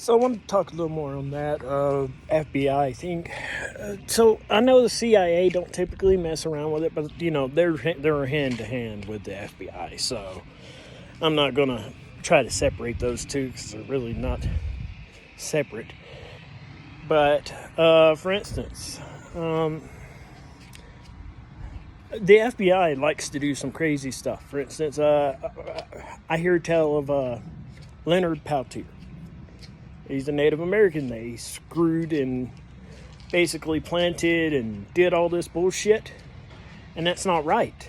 So I want to talk a little more on that FBI thing. So I know the CIA don't typically mess around with it, but they're hand to hand with the FBI. So I'm not gonna try to separate those two because they're really not separate. But for instance, the FBI likes to do some crazy stuff. For instance, I hear tell of Leonard Peltier. He's a Native American they screwed and basically planted and did all this bullshit. And that's not right.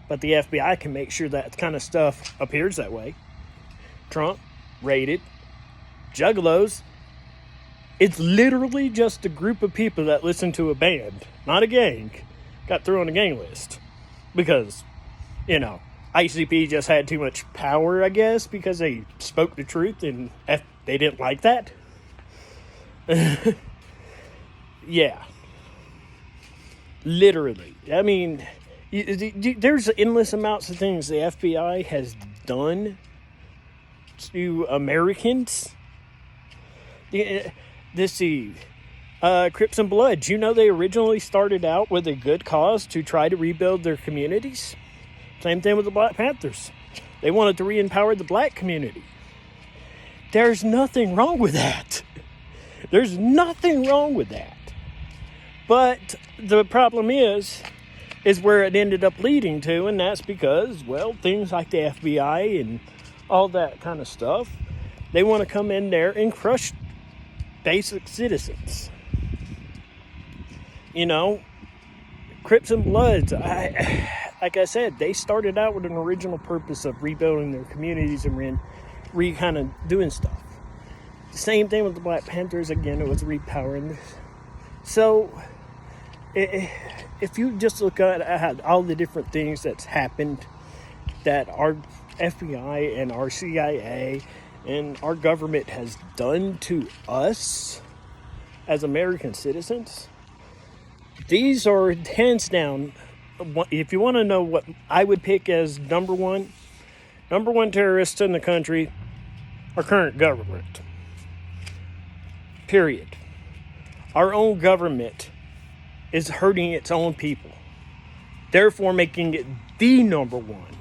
But the FBI can make sure that kind of stuff appears that way. Trump raided Juggalos. It's literally just a group of people that listen to a band, not a gang, got thrown on the gang list. Because, ICP just had too much power, I guess, because they spoke the truth and they didn't like that. Yeah. Literally. I mean, there's endless amounts of things the FBI has done to Americans. Crips and Bloods. They originally started out with a good cause to try to rebuild their communities. Same thing with the Black Panthers. They wanted to re-empower the black community. There's nothing wrong with that. There's nothing wrong with that. But the problem is where it ended up leading to, and that's because, things like the FBI and all that kind of stuff, they want to come in there and crush basic citizens. Crips and Bloods, like I said, they started out with an original purpose of rebuilding their communities and kind of doing stuff. The same thing with the Black Panthers. Again, it was repowering this. So, if you just look at all the different things that's happened that our FBI and our CIA and our government has done to us as American citizens, these are hands down. If you want to know what I would pick as number one terrorists in the country, our current government. Period. Our own government is hurting its own people, therefore making it the number one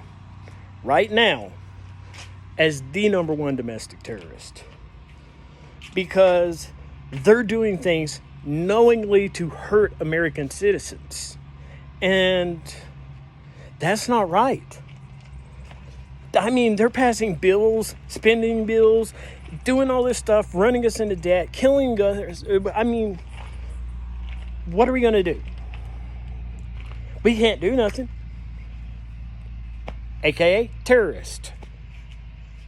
right now as the number one domestic terrorist, because they're doing things knowingly to hurt American citizens, and that's not right. I mean, they're passing bills, spending bills, doing all this stuff, running us into debt, killing others. I mean, what are we going to do? We can't do nothing. AKA terrorist.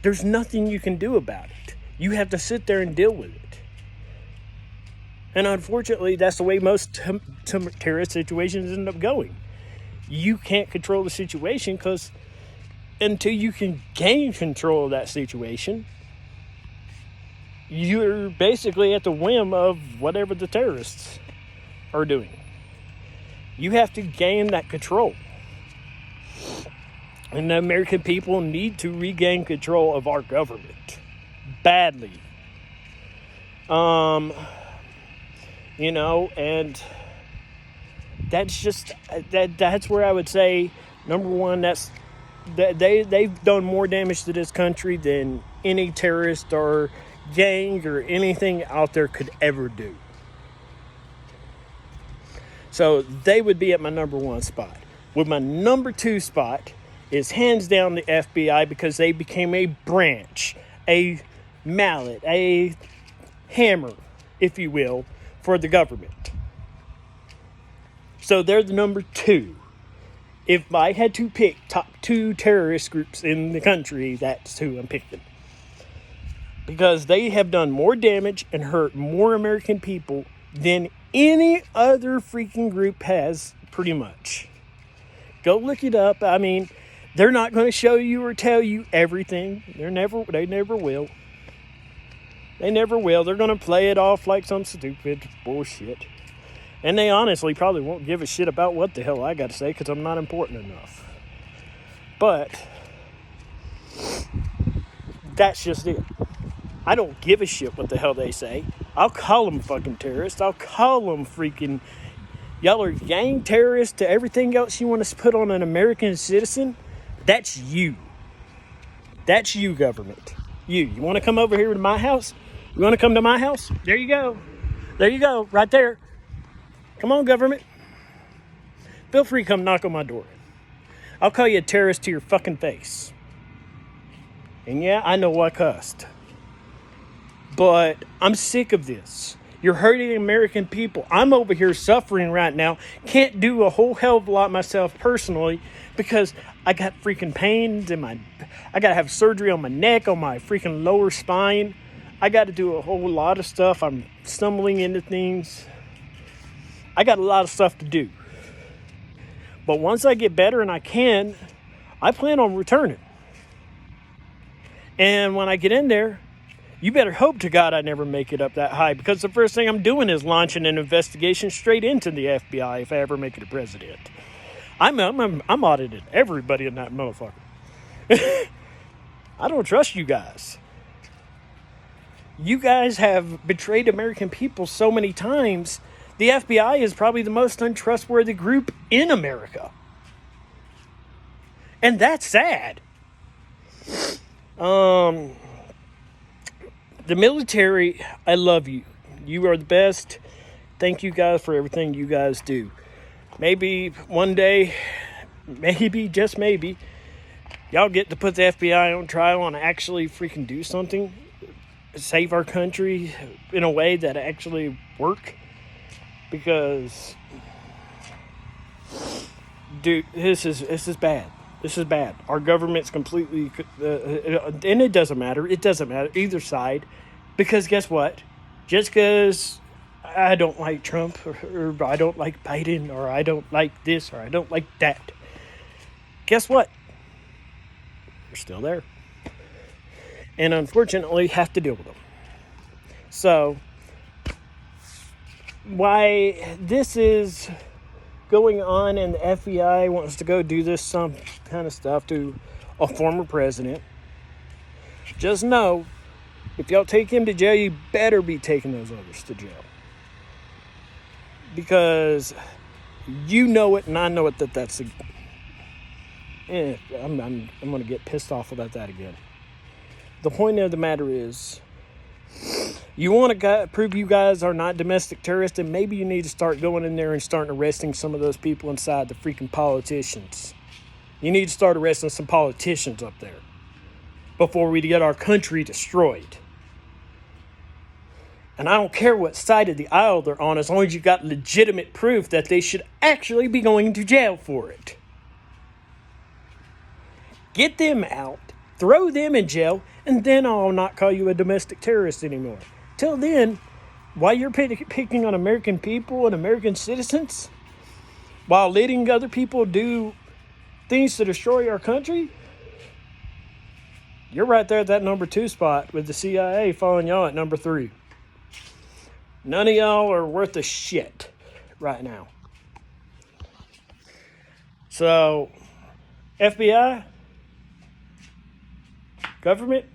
There's nothing you can do about it. You have to sit there and deal with it. And unfortunately, that's the way most terrorist situations end up going. You can't control the situation because until you can gain control of that situation, you're basically at the whim of whatever the terrorists are doing. You have to gain that control. And the American people need to regain control of our government badly. And that's just that's where I would say number one, they've done more damage to this country than any terrorist or gang or anything out there could ever do. So they would be at my number one spot. With my number two spot is hands down the FBI, because they became a branch, a mallet, a hammer, if you will, for the government. So they're the number two. If I had to pick top two terrorist groups in the country, that's who I'm picking. Because they have done more damage and hurt more American people than any other freaking group has, pretty much. Go look it up. I mean, they're not going to show you or tell you everything. They never will. They never will. They're going to play it off like some stupid bullshit. And they honestly probably won't give a shit about what the hell I got to say, because I'm not important enough. But that's just it. I don't give a shit what the hell they say. I'll call them fucking terrorists. I'll call them freaking... Y'all are gang terrorists to everything else you want to put on an American citizen. That's you. That's you, government. You want to come over here to my house? You want to come to my house? There you go. There you go. Right there. Come on, government. Feel free to come knock on my door. I'll call you a terrorist to your fucking face. And yeah, I know I cussed. But I'm sick of this. You're hurting American people. I'm over here suffering right now. Can't do a whole hell of a lot myself personally because I got freaking pains in my... I got to have surgery on my neck, on my freaking lower spine. I got to do a whole lot of stuff. I'm stumbling into things. I got a lot of stuff to do. But once I get better and I plan on returning. And when I get in there, you better hope to God I never make it up that high, because the first thing I'm doing is launching an investigation straight into the FBI if I ever make it a president. I'm auditing everybody in that motherfucker. I don't trust you guys. You guys have betrayed American people so many times. The FBI is probably the most untrustworthy group in America. And that's sad. The military, I love you. You are the best. Thank you guys for everything you guys do. Maybe one day, maybe, just maybe, y'all get to put the FBI on trial and actually freaking do something. Save our country in a way that actually work. Because, dude, this is bad. This is bad. Our government's completely, and it doesn't matter. It doesn't matter either side, because guess what? Just because I don't like Trump, or I don't like Biden, or I don't like this, or I don't like that, guess what? They're still there, and unfortunately, have to deal with them. So, why this is going on and the FBI wants to go do this some kind of stuff to a former president, just know, if y'all take him to jail, you better be taking those others to jail. Because you know it and I know it that's I'm going to get pissed off about that again. The point of the matter is, you want to prove you guys are not domestic terrorists, and maybe you need to start going in there and starting arresting some of those people inside, the freaking politicians. You need to start arresting some politicians up there before we get our country destroyed. And I don't care what side of the aisle they're on, as long as you got legitimate proof that they should actually be going to jail for it. Get them out, throw them in jail, and then I'll not call you a domestic terrorist anymore. Till then, while you're picking on American people and American citizens, while letting other people do things to destroy our country, you're right there at that number 2 spot with the CIA following y'all at number 3. None of y'all are worth a shit right now. So, FBI, government,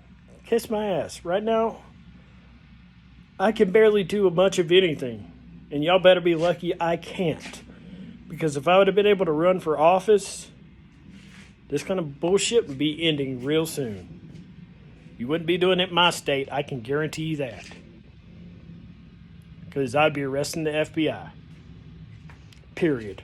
kiss my ass. Right now, I can barely do a bunch of anything. And y'all better be lucky I can't. Because if I would have been able to run for office, this kind of bullshit would be ending real soon. You wouldn't be doing it in my state, I can guarantee you that. Because I'd be arresting the FBI. Period.